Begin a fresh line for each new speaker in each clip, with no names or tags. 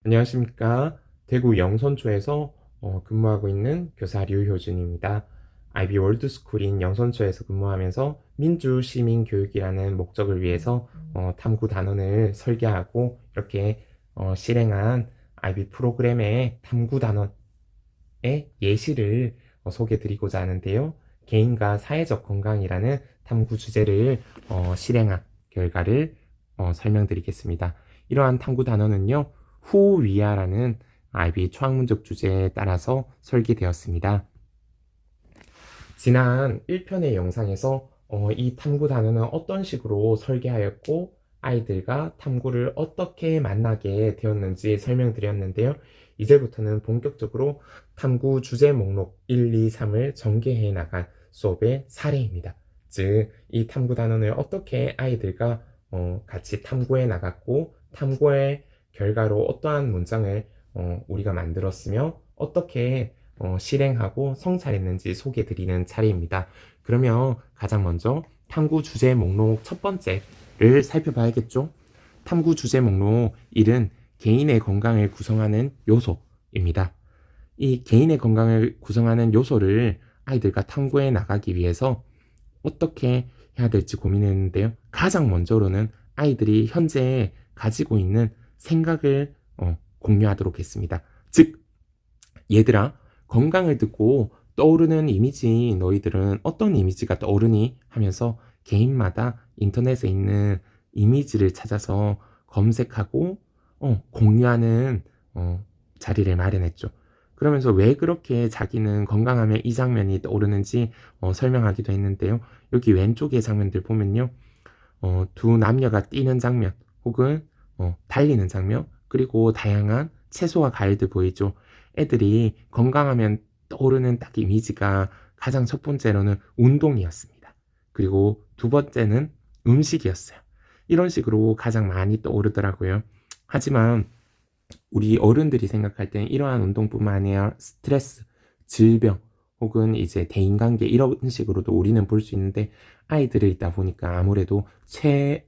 안녕하십니까. 대구 영선초에서 근무하고 있는 교사 류효준입니다. IB 월드스쿨인 영선초에서 근무하면서 민주시민교육이라는 목적을 위해서 탐구 단원을 설계하고 이렇게 실행한 IB 프로그램의 탐구 단원의 예시를 소개드리고자 하는데요. 개인과 사회적 건강이라는 탐구 주제를 실행한 결과를 설명드리겠습니다. 이러한 탐구 단원은요, 후위아라는 IB 초학문적 주제에 따라서 설계되었습니다. 지난 1편의 영상에서 이 탐구 단어는 어떤 식으로 설계하였고 아이들과 탐구를 어떻게 만나게 되었는지 설명드렸는데요. 이제부터는 본격적으로 탐구 주제 목록 1, 2, 3을 전개해 나간 수업의 사례입니다. 즉, 이 탐구 단원을 어떻게 아이들과 같이 탐구해 나갔고 탐구의 결과로 어떠한 문장을 우리가 만들었으며 어떻게 실행하고 성찰했는지 소개드리는 차례입니다. 그러면 가장 먼저 탐구 주제 목록 첫 번째를 살펴봐야겠죠? 탐구 주제 목록 1은 개인의 건강을 구성하는 요소입니다. 이 개인의 건강을 구성하는 요소를 아이들과 탐구해 나가기 위해서 어떻게 해야 될지 고민했는데요. 가장 먼저로는 아이들이 현재 가지고 있는 생각을 공유하도록 했습니다. 즉, 얘들아, 건강을 듣고 떠오르는 이미지 너희들은 어떤 이미지가 떠오르니? 하면서 개인마다 인터넷에 있는 이미지를 찾아서 검색하고 공유하는 자리를 마련했죠. 그러면서 왜 그렇게 자기는 건강하면 이 장면이 떠오르는지 설명하기도 했는데요. 여기 왼쪽의 장면들 보면요. 두 남녀가 뛰는 장면 혹은 달리는 장면 그리고 다양한 채소와 과일들 보이죠. 애들이 건강하면 떠오르는 딱 이미지가 가장 첫 번째로는 운동이었습니다. 그리고 두 번째는 음식이었어요. 이런 식으로 가장 많이 떠오르더라고요. 하지만 우리 어른들이 생각할 때는 이러한 운동뿐만 아니라 스트레스, 질병, 혹은 이제 대인관계 이런 식으로도 우리는 볼 수 있는데 아이들이 있다 보니까 아무래도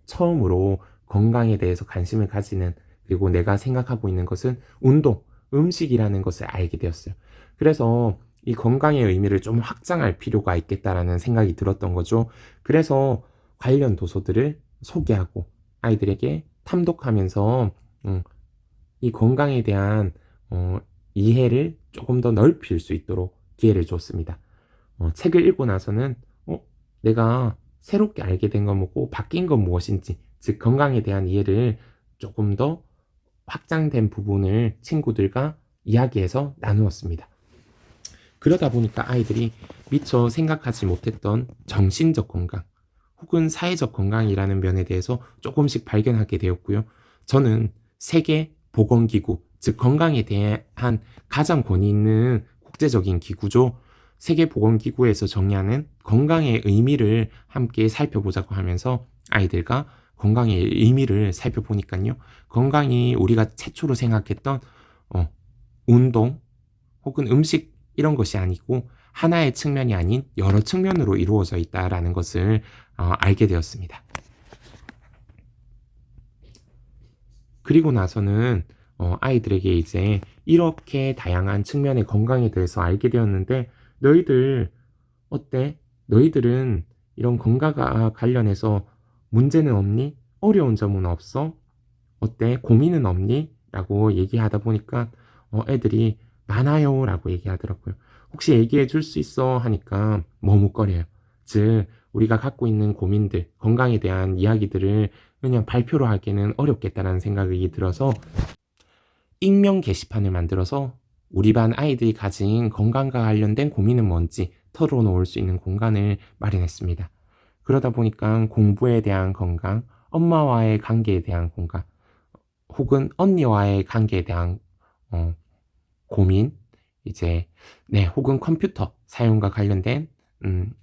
처음으로 건강에 대해서 관심을 가지는 그리고 내가 생각하고 있는 것은 운동, 음식이라는 것을 알게 되었어요. 그래서 이 건강의 의미를 좀 확장할 필요가 있겠다라는 생각이 들었던 거죠. 그래서 관련 도서들을 소개하고 아이들에게 탐독하면서 이 건강에 대한 이해를 조금 더 넓힐 수 있도록 기회를 줬습니다. 책을 읽고 나서는 내가 새롭게 알게 된 건 뭐고 바뀐 건 무엇인지, 즉 건강에 대한 이해를 조금 더 확장된 부분을 친구들과 이야기해서 나누었습니다. 그러다 보니까 아이들이 미처 생각하지 못했던 정신적 건강 혹은 사회적 건강이라는 면에 대해서 조금씩 발견하게 되었고요. 저는 세계 보건기구, 즉 건강에 대한 가장 권위 있는 국제적인 기구죠. 세계보건기구에서 정의하는 건강의 의미를 함께 살펴보자고 하면서 아이들과 건강의 의미를 살펴보니까요. 건강이 우리가 최초로 생각했던 운동 혹은 음식 이런 것이 아니고 하나의 측면이 아닌 여러 측면으로 이루어져 있다라는 것을 알게 되었습니다. 그리고 나서는 아이들에게 이제 이렇게 다양한 측면의 건강에 대해서 알게 되었는데 너희들 어때? 너희들은 이런 건강과 관련해서 문제는 없니? 어려운 점은 없어? 어때? 고민은 없니? 라고 얘기하다 보니까 애들이 많아요 라고 얘기하더라고요. 혹시 얘기해 줄 수 있어? 하니까 머뭇거려요. 즉 우리가 갖고 있는 고민들, 건강에 대한 이야기들을 그냥 발표로 하기는 어렵겠다라는 생각이 들어서 익명 게시판을 만들어서 우리 반 아이들이 가진 건강과 관련된 고민은 뭔지 털어놓을 수 있는 공간을 마련했습니다. 그러다 보니까 공부에 대한 건강, 엄마와의 관계에 대한 공간, 혹은 언니와의 관계에 대한 고민, 혹은 컴퓨터 사용과 관련된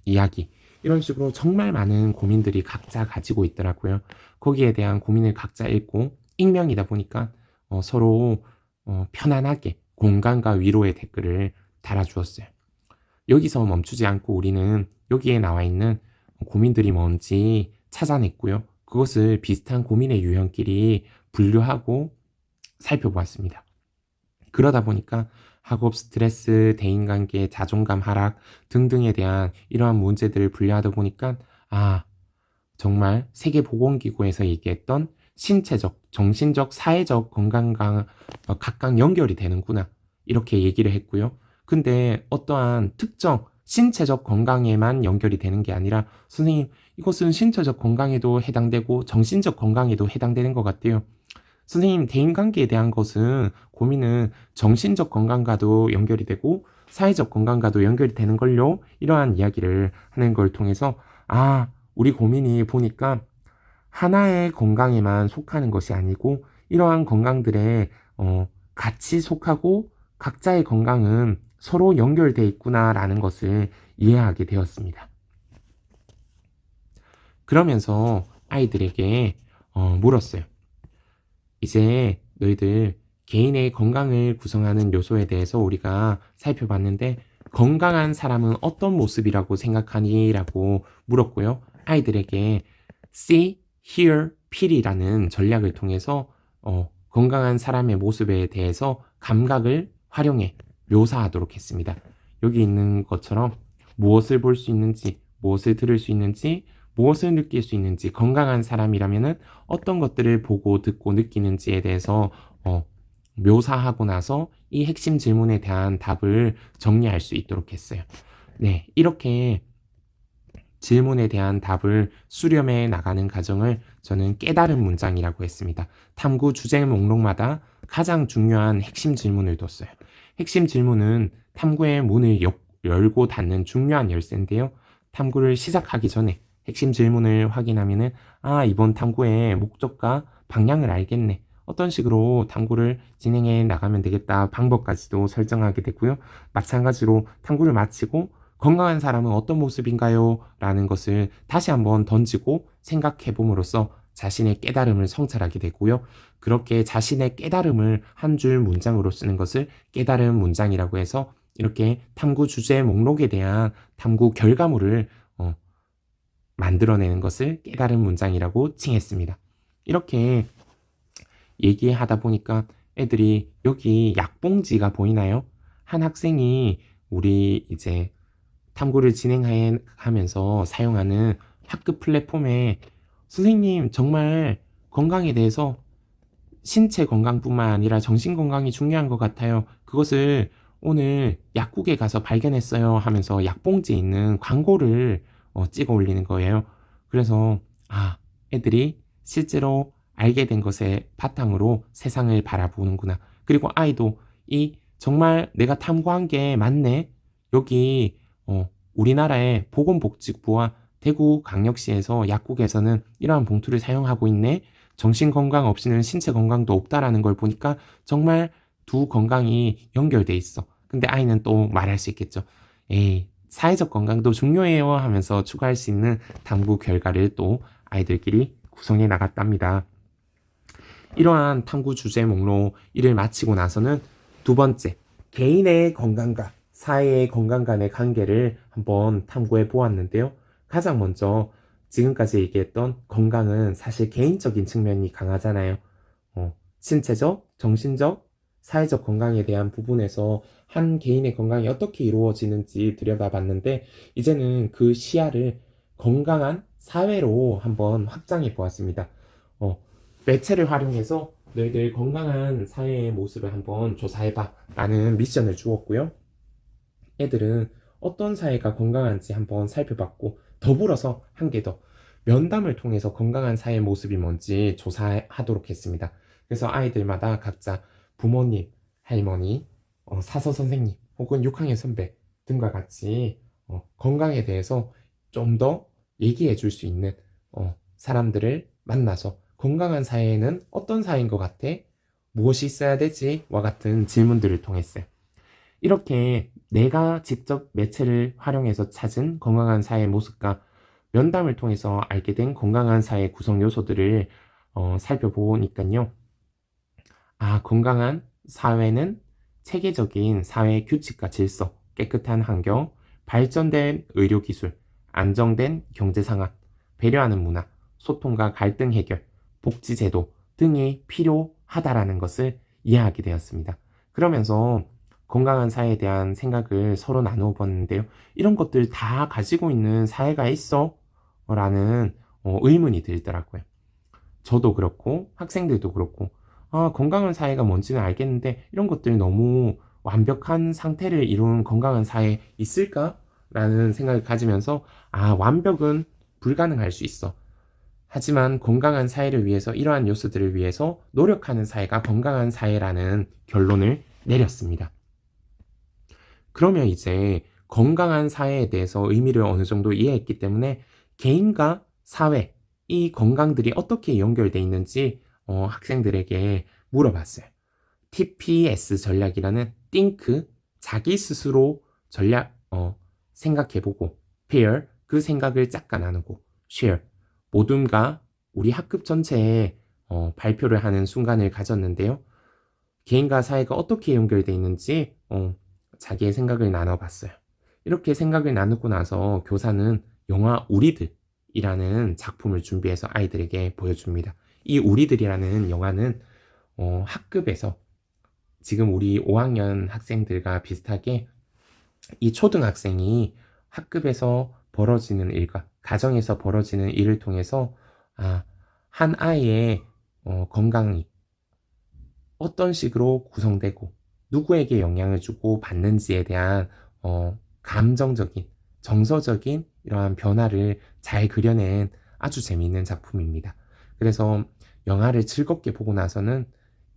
이야기, 이런 식으로 정말 많은 고민들이 각자 가지고 있더라고요. 거기에 대한 고민을 각자 읽고 익명이다 보니까 서로 편안하게 공감과 위로의 댓글을 달아주었어요. 여기서 멈추지 않고 우리는 여기에 나와 있는 고민들이 뭔지 찾아냈고요. 그것을 비슷한 고민의 유형끼리 분류하고 살펴보았습니다. 그러다 보니까 학업 스트레스, 대인관계, 자존감 하락 등등에 대한 이러한 문제들을 분류하다 보니까 아, 정말 세계보건기구에서 얘기했던 신체적, 정신적, 사회적 건강과 각각 연결이 되는구나. 이렇게 얘기를 했고요. 근데 어떠한 특정 신체적 건강에만 연결이 되는 게 아니라 선생님, 이것은 신체적 건강에도 해당되고 정신적 건강에도 해당되는 것 같아요. 선생님, 대인관계에 대한 것은 고민은 정신적 건강과도 연결이 되고 사회적 건강과도 연결이 되는 걸요. 이러한 이야기를 하는 걸 통해서 아, 우리 고민이 보니까 하나의 건강에만 속하는 것이 아니고 이러한 건강들에 같이 속하고 각자의 건강은 서로 연결되어 있구나라는 것을 이해하게 되었습니다. 그러면서 아이들에게 물었어요. 이제 너희들 개인의 건강을 구성하는 요소에 대해서 우리가 살펴봤는데 건강한 사람은 어떤 모습이라고 생각하니? 라고 물었고요. 아이들에게 see, hear, feel이라는 전략을 통해서 건강한 사람의 모습에 대해서 감각을 활용해 묘사하도록 했습니다. 여기 있는 것처럼 무엇을 볼 수 있는지, 무엇을 들을 수 있는지, 무엇을 느낄 수 있는지, 건강한 사람이라면은 어떤 것들을 보고 듣고 느끼는지에 대해서 묘사하고 나서 이 핵심 질문에 대한 답을 정리할 수 있도록 했어요. 네, 이렇게 질문에 대한 답을 수렴해 나가는 과정을 저는 깨달은 문장이라고 했습니다. 탐구 주제 목록마다 가장 중요한 핵심 질문을 뒀어요. 핵심 질문은 탐구의 문을 열고 닫는 중요한 열쇠인데요. 탐구를 시작하기 전에 핵심 질문을 확인하면은 이번 탐구의 목적과 방향을 알겠네. 어떤 식으로 탐구를 진행해 나가면 되겠다. 방법까지도 설정하게 되고요. 마찬가지로 탐구를 마치고 건강한 사람은 어떤 모습인가요? 라는 것을 다시 한번 던지고 생각해 봄으로써 자신의 깨달음을 성찰하게 되고요. 그렇게 자신의 깨달음을 한 줄 문장으로 쓰는 것을 깨달음 문장이라고 해서 이렇게 탐구 주제 목록에 대한 탐구 결과물을 만들어내는 것을 깨달음 문장이라고 칭했습니다. 이렇게 얘기하다 보니까 애들이 여기 약봉지가 보이나요? 한 학생이 우리 이제 탐구를 진행하면서 사용하는 학급 플랫폼에 선생님 정말 건강에 대해서 신체 건강뿐만 아니라 정신 건강이 중요한 것 같아요. 그것을 오늘 약국에 가서 발견했어요 하면서 약봉지에 있는 광고를 찍어 올리는 거예요. 그래서 애들이 실제로 알게 된 것에 바탕으로 세상을 바라보는구나. 그리고 아이도 정말 내가 탐구한 게 맞네. 여기 우리나라의 보건복지부와 대구광역시에서 약국에서는 이러한 봉투를 사용하고 있네. 정신건강 없이는 신체 건강도 없다라는 걸 보니까 정말 두 건강이 연결돼 있어. 근데 아이는 또 말할 수 있겠죠. 에이, 사회적 건강도 중요해요 하면서 추가할 수 있는 탐구 결과를 또 아이들끼리 구성해 나갔답니다. 이러한 탐구 주제 목록 1을 마치고 나서는 두 번째, 개인의 건강과 사회의 건강 간의 관계를 한번 탐구해 보았는데요. 가장 먼저 지금까지 얘기했던 건강은 사실 개인적인 측면이 강하잖아요. 신체적, 정신적, 사회적 건강에 대한 부분에서 한 개인의 건강이 어떻게 이루어지는지 들여다봤는데 이제는 그 시야를 건강한 사회로 한번 확장해 보았습니다. 매체를 활용해서 너희들 건강한 사회의 모습을 한번 조사해봐 라는 미션을 주었고요. 애들은 어떤 사회가 건강한지 한번 살펴봤고 더불어서 한 개 더 면담을 통해서 건강한 사회의 모습이 뭔지 조사하도록 했습니다. 그래서 아이들마다 각자 부모님, 할머니, 사서 선생님 혹은 6학년 선배 등과 같이 건강에 대해서 좀 더 얘기해 줄 수 있는 사람들을 만나서 건강한 사회는 어떤 사회인 것 같아? 무엇이 있어야 되지? 와 같은 질문들을 통했어요. 이렇게 내가 직접 매체를 활용해서 찾은 건강한 사회의 모습과 면담을 통해서 알게 된 건강한 사회 구성 요소들을 살펴보니까요. 건강한 사회는 체계적인 사회 규칙과 질서, 깨끗한 환경, 발전된 의료기술, 안정된 경제상황, 배려하는 문화, 소통과 갈등 해결, 복지제도 등이 필요하다라는 것을 이해하게 되었습니다. 그러면서 건강한 사회에 대한 생각을 서로 나누어 봤는데요. 이런 것들 다 가지고 있는 사회가 있어? 라는 의문이 들더라고요. 저도 그렇고 학생들도 그렇고 건강한 사회가 뭔지는 알겠는데 이런 것들 너무 완벽한 상태를 이룬 건강한 사회 있을까? 라는 생각을 가지면서 완벽은 불가능할 수 있어. 하지만 건강한 사회를 위해서 이러한 요소들을 위해서 노력하는 사회가 건강한 사회라는 결론을 내렸습니다. 그러면 이제 건강한 사회에 대해서 의미를 어느 정도 이해했기 때문에 개인과 사회, 이 건강들이 어떻게 연결되어 있는지 학생들에게 물어봤어요. TPS 전략이라는 think, 자기 스스로 전략, 생각해보고, pair, 그 생각을 짝가 나누고, share, 모둠과 우리 학급 전체에 발표를 하는 순간을 가졌는데요. 개인과 사회가 어떻게 연결되어 있는지 자기의 생각을 나눠봤어요. 이렇게 생각을 나누고 나서 교사는 영화 우리들이라는 작품을 준비해서 아이들에게 보여줍니다. 이 우리들이라는 영화는 학급에서 지금 우리 5학년 학생들과 비슷하게 이 초등학생이 학급에서 벌어지는 일과 가정에서 벌어지는 일을 통해서 한 아이의 건강이 어떤 식으로 구성되고 누구에게 영향을 주고 받는지에 대한 감정적인, 정서적인 이러한 변화를 잘 그려낸 아주 재미있는 작품입니다. 그래서 영화를 즐겁게 보고 나서는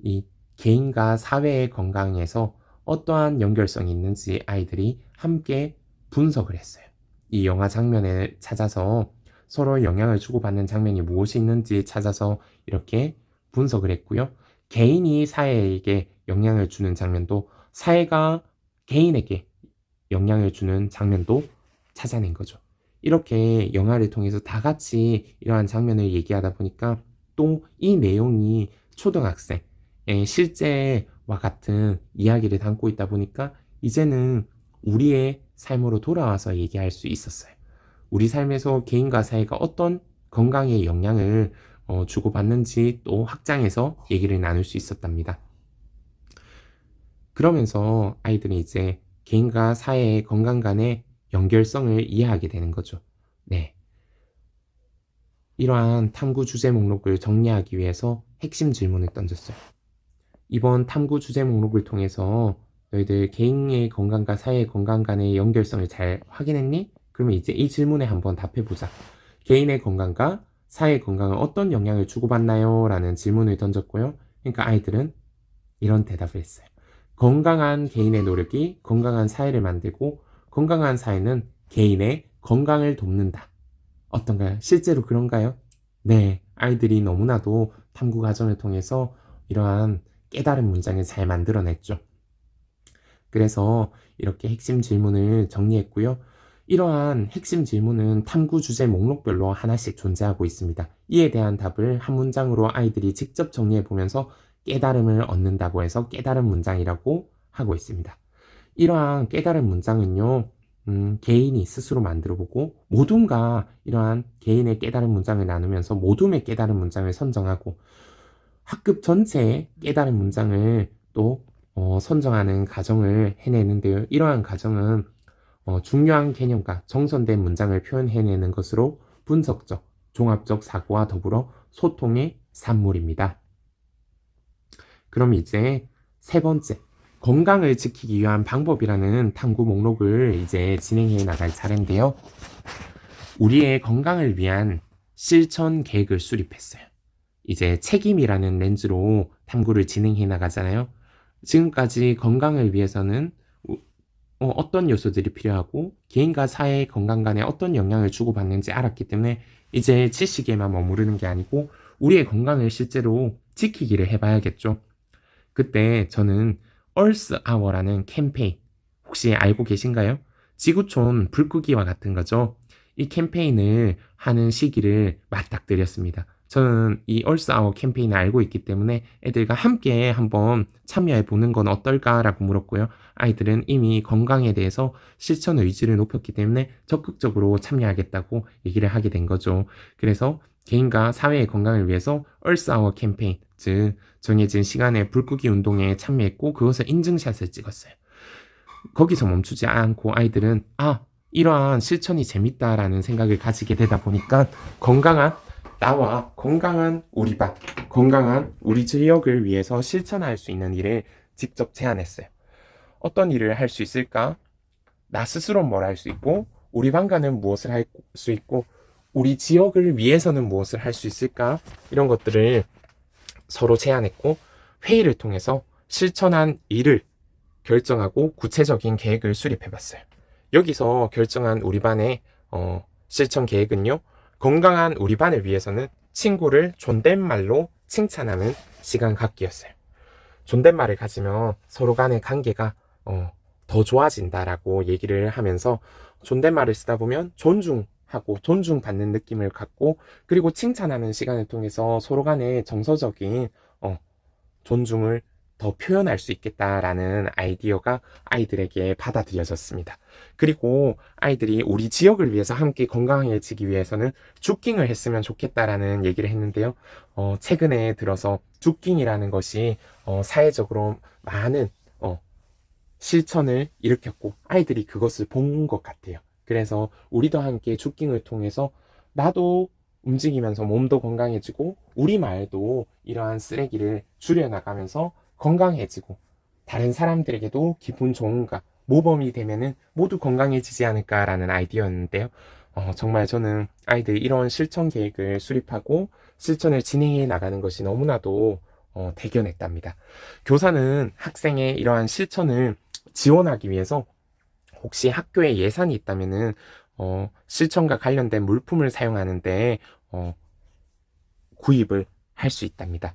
이 개인과 사회의 건강에서 어떠한 연결성이 있는지 아이들이 함께 분석을 했어요. 이 영화 장면을 찾아서 서로 영향을 주고받는 장면이 무엇이 있는지 찾아서 이렇게 분석을 했고요. 개인이 사회에게 영향을 주는 장면도 사회가 개인에게 영향을 주는 장면도 찾아낸 거죠. 이렇게 영화를 통해서 다 같이 이러한 장면을 얘기하다 보니까 또 이 내용이 초등학생의 실제와 같은 이야기를 담고 있다 보니까 이제는 우리의 삶으로 돌아와서 얘기할 수 있었어요. 우리 삶에서 개인과 사회가 어떤 건강에 영향을 주고받는지 또 확장해서 얘기를 나눌 수 있었답니다. 그러면서 아이들이 이제 개인과 사회의 건강 간의 연결성을 이해하게 되는 거죠. 네. 이러한 탐구 주제 목록을 정리하기 위해서 핵심 질문을 던졌어요. 이번 탐구 주제 목록을 통해서 너희들 개인의 건강과 사회의 건강 간의 연결성을 잘 확인했니? 그러면 이제 이 질문에 한번 답해보자. 개인의 건강과 사회의 건강은 어떤 영향을 주고받나요? 라는 질문을 던졌고요. 그러니까 아이들은 이런 대답을 했어요. 건강한 개인의 노력이 건강한 사회를 만들고 건강한 사회는 개인의 건강을 돕는다. 어떤가요? 실제로 그런가요? 네, 아이들이 너무나도 탐구 과정을 통해서 이러한 깨달은 문장을 잘 만들어냈죠. 그래서 이렇게 핵심 질문을 정리했고요. 이러한 핵심 질문은 탐구 주제 목록별로 하나씩 존재하고 있습니다. 이에 대한 답을 한 문장으로 아이들이 직접 정리해 보면서 깨달음을 얻는다고 해서 깨달은 문장이라고 하고 있습니다. 이러한 깨달은 문장은요, 개인이 스스로 만들어보고 모둠과 이러한 개인의 깨달은 문장을 나누면서 모둠의 깨달은 문장을 선정하고 학급 전체의 깨달은 문장을 또 선정하는 과정을 해내는데요. 이러한 과정은 중요한 개념과 정선된 문장을 표현해내는 것으로 분석적, 종합적 사고와 더불어 소통의 산물입니다. 그럼 이제 세 번째, 건강을 지키기 위한 방법이라는 탐구 목록을 이제 진행해 나갈 차례인데요. 우리의 건강을 위한 실천 계획을 수립했어요. 이제 책임이라는 렌즈로 탐구를 진행해 나가잖아요. 지금까지 건강을 위해서는 어떤 요소들이 필요하고 개인과 사회의 건강 간에 어떤 영향을 주고받는지 알았기 때문에 이제 지식에만 머무르는 게 아니고 우리의 건강을 실제로 지키기를 해봐야겠죠. 그때 저는 Earth Hour라는 캠페인 혹시 알고 계신가요? 지구촌 불 끄기와 같은 거죠. 이 캠페인을 하는 시기를 맞닥뜨렸습니다. 저는 이 Earth Hour 캠페인을 알고 있기 때문에 애들과 함께 한번 참여해 보는 건 어떨까라고 물었고요. 아이들은 이미 건강에 대해서 실천 의지를 높였기 때문에 적극적으로 참여하겠다고 얘기를 하게 된 거죠. 그래서 개인과 사회의 건강을 위해서 Earth Hour 캠페인 즉 정해진 시간에 불 끄기 운동에 참여했고 그것을 인증샷을 찍었어요. 거기서 멈추지 않고 아이들은 이러한 실천이 재밌다라는 생각을 가지게 되다 보니까 건강한 나와 건강한 우리 반, 건강한 우리 지역을 위해서 실천할 수 있는 일을 직접 제안했어요. 어떤 일을 할 수 있을까? 나 스스로 뭘 할 수 있고 우리 반가는 무엇을 할 수 있고 우리 지역을 위해서는 무엇을 할 수 있을까? 이런 것들을 서로 제안했고 회의를 통해서 실천한 일을 결정하고 구체적인 계획을 수립해봤어요. 여기서 결정한 우리 반의 실천 계획은요. 건강한 우리 반을 위해서는 친구를 존댓말로 칭찬하는 시간 갖기였어요. 존댓말을 가지면 서로 간의 관계가 더 좋아진다라고 얘기를 하면서 존댓말을 쓰다 보면 존중하고 존중받는 느낌을 갖고 그리고 칭찬하는 시간을 통해서 서로 간의 정서적인 존중을 더 표현할 수 있겠다라는 아이디어가 아이들에게 받아들여졌습니다. 그리고 아이들이 우리 지역을 위해서 함께 건강해지기 위해서는 주깅을 했으면 좋겠다라는 얘기를 했는데요. 최근에 들어서 주깅이라는 것이 사회적으로 많은 실천을 일으켰고 아이들이 그것을 본 것 같아요. 그래서 우리도 함께 주깅을 통해서 나도 움직이면서 몸도 건강해지고 우리 말도 이러한 쓰레기를 줄여나가면서 건강해지고 다른 사람들에게도 기분 좋은가 모범이 되면은 모두 건강해지지 않을까라는 아이디어였는데요. 정말 저는 아이들이 이런 실천 계획을 수립하고 실천을 진행해 나가는 것이 너무나도 대견했답니다. 교사는 학생의 이러한 실천을 지원하기 위해서 혹시 학교에 예산이 있다면은 실천과 관련된 물품을 사용하는데 구입을 할 수 있답니다.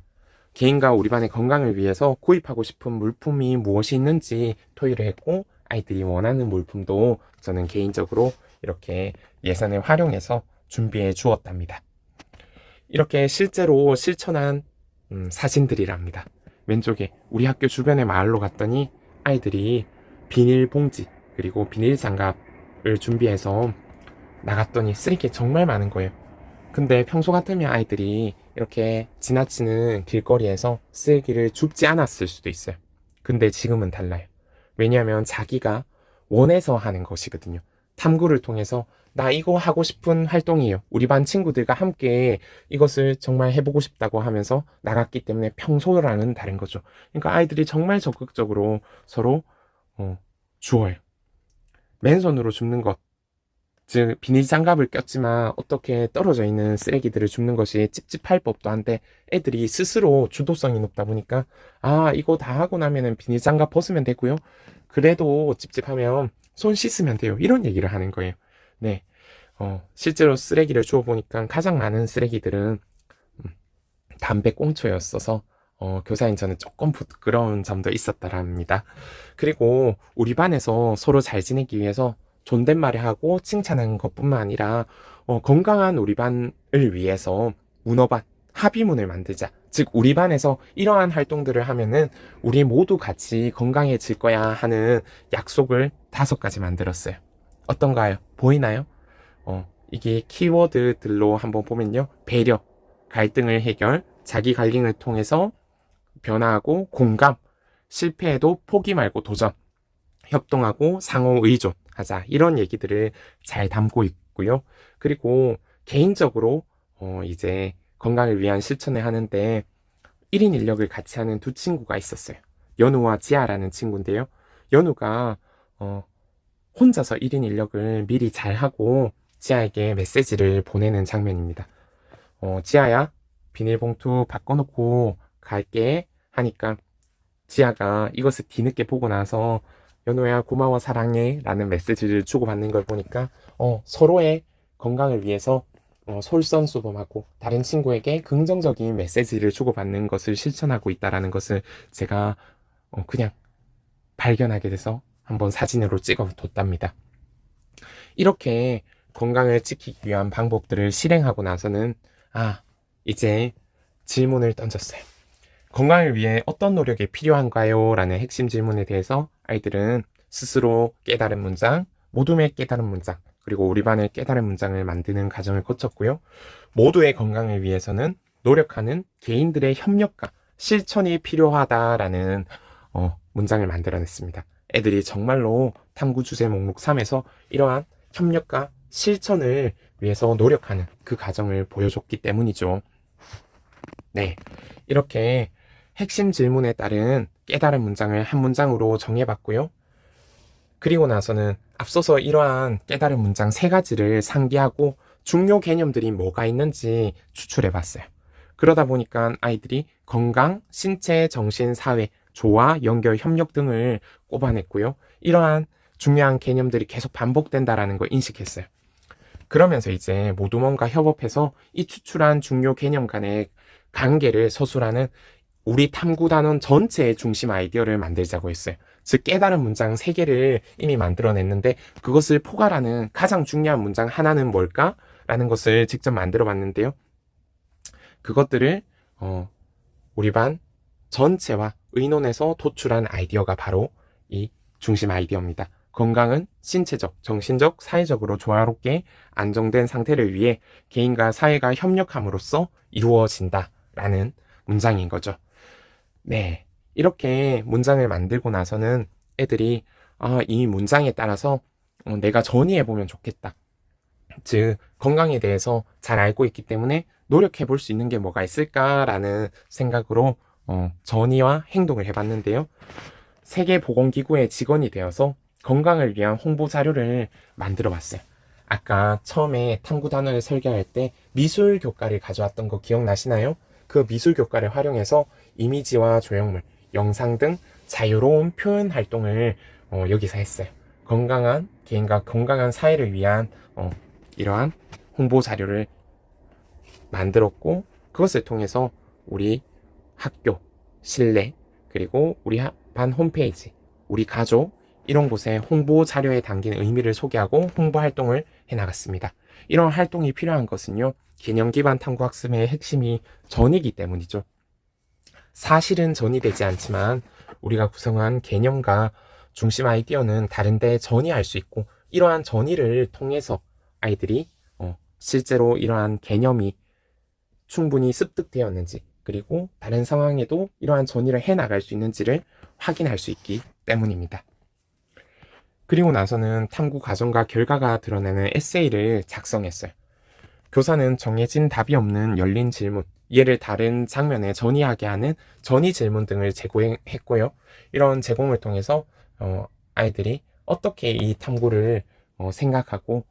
개인과 우리 반의 건강을 위해서 구입하고 싶은 물품이 무엇이 있는지 토의를 했고 아이들이 원하는 물품도 저는 개인적으로 이렇게 예산을 활용해서 준비해 주었답니다. 이렇게 실제로 실천한 사진들이랍니다. 왼쪽에 우리 학교 주변의 마을로 갔더니 아이들이 비닐봉지 그리고 비닐장갑을 준비해서 나갔더니 쓰레기 정말 많은 거예요. 근데 평소 같으면 아이들이 이렇게 지나치는 길거리에서 쓰레기를 줍지 않았을 수도 있어요. 근데 지금은 달라요. 왜냐하면 자기가 원해서 하는 것이거든요. 탐구를 통해서 나 이거 하고 싶은 활동이에요. 우리 반 친구들과 함께 이것을 정말 해보고 싶다고 하면서 나갔기 때문에 평소랑은 다른 거죠. 그러니까 아이들이 정말 적극적으로 서로 주어요. 맨손으로 줍는 것, 즉 비닐 장갑을 꼈지만 어떻게 떨어져 있는 쓰레기들을 줍는 것이 찝찝할 법도 한데 애들이 스스로 주도성이 높다 보니까 이거 다 하고 나면은 비닐 장갑 벗으면 되고요. 그래도 찝찝하면 손 씻으면 돼요. 이런 얘기를 하는 거예요. 네. 실제로 쓰레기를 주워 보니까 가장 많은 쓰레기들은 담배 꽁초였어서 교사인 저는 조금 부끄러운 점도 있었다랍니다. 그리고 우리 반에서 서로 잘 지내기 위해서 존댓말을 하고 칭찬하는 것뿐만 아니라 건강한 우리 반을 위해서 문어반 합의문을 만들자. 즉 우리 반에서 이러한 활동들을 하면은 우리 모두 같이 건강해질 거야 하는 약속을 5가지 만들었어요. 어떤가요? 보이나요? 이게 키워드들로 한번 보면요. 배려, 갈등을 해결, 자기 관리를 통해서 변화하고 공감, 실패해도 포기 말고 도전, 협동하고 상호 의존하자. 이런 얘기들을 잘 담고 있고요. 그리고 개인적으로 이제 건강을 위한 실천을 하는데 1인 인력을 같이 하는 두 친구가 있었어요. 연우와 지아라는 친구인데요. 연우가 혼자서 1인 인력을 미리 잘하고 지아에게 메시지를 보내는 장면입니다. 지아야, 비닐봉투 바꿔놓고 갈게 하니까 지아가 이것을 뒤늦게 보고 나서 연우야 고마워 사랑해 라는 메시지를 주고받는 걸 보니까 서로의 건강을 위해서 솔선수범하고 다른 친구에게 긍정적인 메시지를 주고받는 것을 실천하고 있다는 것을 제가 그냥 발견하게 돼서 한번 사진으로 찍어뒀답니다. 이렇게 건강을 지키기 위한 방법들을 실행하고 나서는 이제 질문을 던졌어요. 건강을 위해 어떤 노력이 필요한가요? 라는 핵심 질문에 대해서 아이들은 스스로 깨달은 문장, 모둠의 깨달은 문장, 그리고 우리 반의 깨달은 문장을 만드는 과정을 거쳤고요. 모두의 건강을 위해서는 노력하는 개인들의 협력과 실천이 필요하다라는 문장을 만들어냈습니다. 애들이 정말로 탐구 주제 목록 3에서 이러한 협력과 실천을 위해서 노력하는 그 과정을 보여줬기 때문이죠. 네, 이렇게 핵심 질문에 따른 깨달은 문장을 한 문장으로 정해봤고요. 그리고 나서는 앞서서 이러한 깨달은 문장 3가지를 상기하고 중요 개념들이 뭐가 있는지 추출해봤어요. 그러다 보니까 아이들이 건강, 신체, 정신, 사회, 조화, 연결, 협력 등을 꼽아냈고요. 이러한 중요한 개념들이 계속 반복된다라는 걸 인식했어요. 그러면서 이제 모두먼과 협업해서 이 추출한 중요 개념 간의 관계를 서술하는 우리 탐구 단원 전체의 중심 아이디어를 만들자고 했어요. 즉 깨달은 문장 3개를 이미 만들어냈는데 그것을 포괄하는 가장 중요한 문장 하나는 뭘까? 라는 것을 직접 만들어 봤는데요. 그것들을 우리 반 전체와 의논해서 도출한 아이디어가 바로 이 중심 아이디어입니다. 건강은 신체적, 정신적, 사회적으로 조화롭게 안정된 상태를 위해 개인과 사회가 협력함으로써 이루어진다라는 문장인 거죠. 네, 이렇게 문장을 만들고 나서는 애들이 이 문장에 따라서 내가 전이해보면 좋겠다. 즉 건강에 대해서 잘 알고 있기 때문에 노력해 볼 수 있는 게 뭐가 있을까라는 생각으로 전의와 행동을 해봤는데요. 세계보건기구의 직원이 되어서 건강을 위한 홍보 자료를 만들어 봤어요. 아까 처음에 탐구 단원을 설계할 때 미술 교과를 가져왔던 거 기억나시나요? 그 미술 교과를 활용해서 이미지와 조형물, 영상 등 자유로운 표현 활동을 여기서 했어요. 건강한 개인과 건강한 사회를 위한 이러한 홍보 자료를 만들었고 그것을 통해서 우리 학교, 실내, 그리고 우리 반 홈페이지, 우리 가족 이런 곳에 홍보 자료에 담긴 의미를 소개하고 홍보 활동을 해나갔습니다. 이런 활동이 필요한 것은요. 개념 기반 탐구학습의 핵심이 전이기 때문이죠. 사실은 전이 되지 않지만 우리가 구성한 개념과 중심 아이디어는 다른데 전이할 수 있고 이러한 전이를 통해서 아이들이 실제로 이러한 개념이 충분히 습득되었는지 그리고 다른 상황에도 이러한 전이를 해나갈 수 있는지를 확인할 수 있기 때문입니다. 그리고 나서는 탐구 과정과 결과가 드러나는 에세이를 작성했어요. 교사는 정해진 답이 없는 열린 질문, 이해를 다른 장면에 전이하게 하는 전이 질문 등을 제공했고요. 이런 제공을 통해서 아이들이 어떻게 이 탐구를 생각하고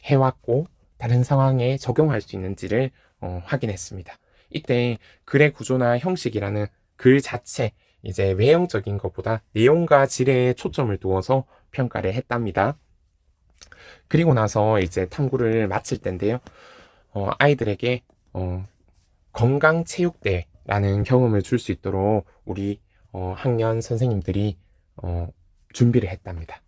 해왔고 다른 상황에 적용할 수 있는지를 확인했습니다. 이때 글의 구조나 형식이라는 글 자체 이제 외형적인 것보다 내용과 질에 초점을 두어서 평가를 했답니다. 그리고 나서 이제 탐구를 마칠 때인데요. 아이들에게 건강체육대회라는 경험을 줄 수 있도록 우리 학년 선생님들이 준비를 했답니다.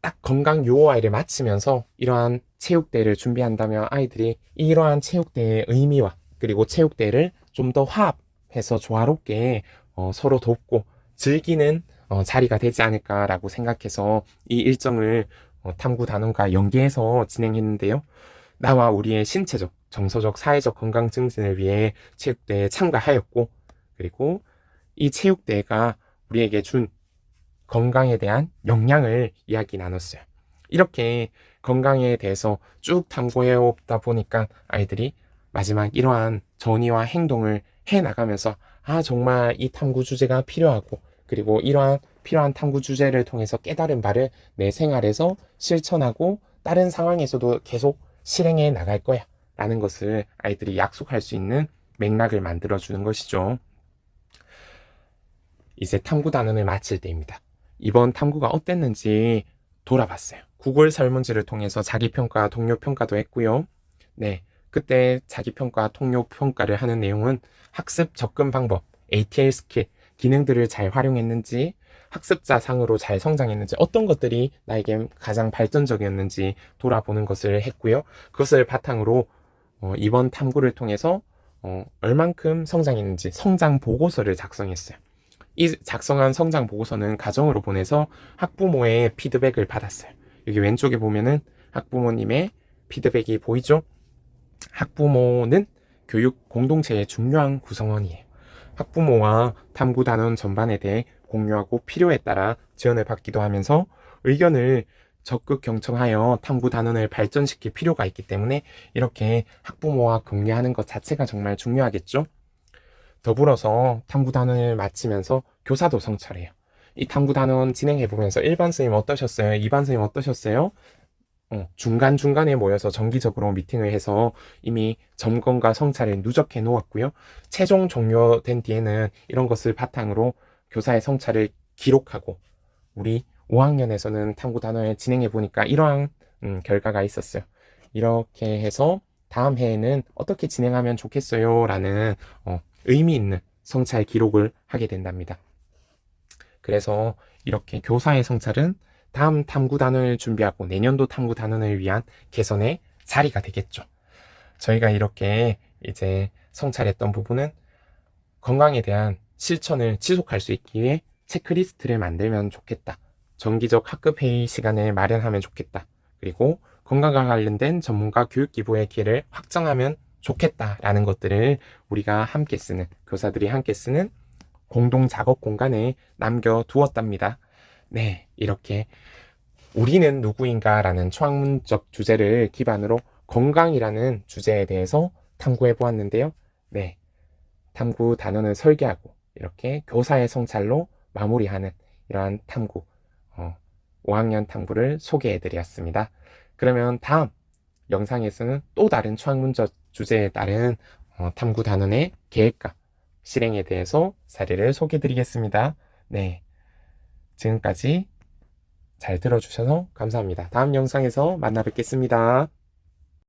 딱 건강 UOI를 마치면서 이러한 체육대회를 준비한다면 아이들이 이러한 체육대회의 의미와 그리고 체육대회를 좀 더 화합해서 조화롭게 서로 돕고 즐기는 자리가 되지 않을까라고 생각해서 이 일정을 탐구 단원과 연계해서 진행했는데요. 나와 우리의 신체적, 정서적, 사회적 건강 증진을 위해 체육대회에 참가하였고 그리고 이 체육대회가 우리에게 준 건강에 대한 영향을 이야기 나눴어요. 이렇게 건강에 대해서 쭉 탐구해 오다 보니까 아이들이 마지막 이러한 전이와 행동을 해 나가면서 정말 이 탐구 주제가 필요하고 그리고 이러한 필요한 탐구 주제를 통해서 깨달은 바를 내 생활에서 실천하고 다른 상황에서도 계속 실행해 나갈 거야 라는 것을 아이들이 약속할 수 있는 맥락을 만들어 주는 것이죠. 이제 탐구 단원을 마칠 때입니다. 이번 탐구가 어땠는지 돌아봤어요. 구글 설문지를 통해서 자기평가, 동료평가도 했고요. 네, 그때 자기평가, 동료평가를 하는 내용은 학습 접근 방법, ATL 스킬, 기능들을 잘 활용했는지, 학습자상으로 잘 성장했는지, 어떤 것들이 나에게 가장 발전적이었는지 돌아보는 것을 했고요. 그것을 바탕으로 이번 탐구를 통해서 얼만큼 성장했는지 성장 보고서를 작성했어요. 이 작성한 성장 보고서는 가정으로 보내서 학부모의 피드백을 받았어요. 여기 왼쪽에 보면은 학부모님의 피드백이 보이죠? 학부모는 교육 공동체의 중요한 구성원이에요. 학부모와 탐구 단원 전반에 대해 공유하고 필요에 따라 지원을 받기도 하면서 의견을 적극 경청하여 탐구 단원을 발전시킬 필요가 있기 때문에 이렇게 학부모와 공유하는 것 자체가 정말 중요하겠죠. 더불어서 탐구 단원을 마치면서 교사도 성찰해요. 이 탐구 단원 진행해보면서 1반 선생님 어떠셨어요? 2반 선생님 어떠셨어요? 중간중간에 모여서 정기적으로 미팅을 해서 이미 점검과 성찰을 누적해 놓았고요. 최종 종료된 뒤에는 이런 것을 바탕으로 교사의 성찰을 기록하고 우리 5학년에서는 탐구 단원을 진행해 보니까 이러한 결과가 있었어요. 이렇게 해서 다음 해에는 어떻게 진행하면 좋겠어요? 라는 의미 있는 성찰 기록을 하게 된답니다. 그래서 이렇게 교사의 성찰은 다음 탐구 단원을 준비하고 내년도 탐구 단원을 위한 개선의 자리가 되겠죠. 저희가 이렇게 이제 성찰했던 부분은 건강에 대한 실천을 지속할 수 있기 위해 체크리스트를 만들면 좋겠다. 정기적 학급 회의 시간을 마련하면 좋겠다. 그리고 건강과 관련된 전문가 교육 기부의 기회를 확장하면 좋겠다라는 것들을 우리가 함께 쓰는, 교사들이 함께 쓰는 공동 작업 공간에 남겨두었답니다. 네, 이렇게 우리는 누구인가 라는 초학문적 주제를 기반으로 건강이라는 주제에 대해서 탐구해 보았는데요. 네, 탐구 단원을 설계하고 이렇게 교사의 성찰로 마무리하는 이러한 탐구, 5학년 탐구를 소개해 드렸습니다. 그러면 다음 영상에서는 또 다른 초학문적 주제에 따른 탐구 단원의 계획과 실행에 대해서 사례를 소개해 드리겠습니다. 네, 지금까지 잘 들어주셔서 감사합니다. 다음 영상에서 만나 뵙겠습니다.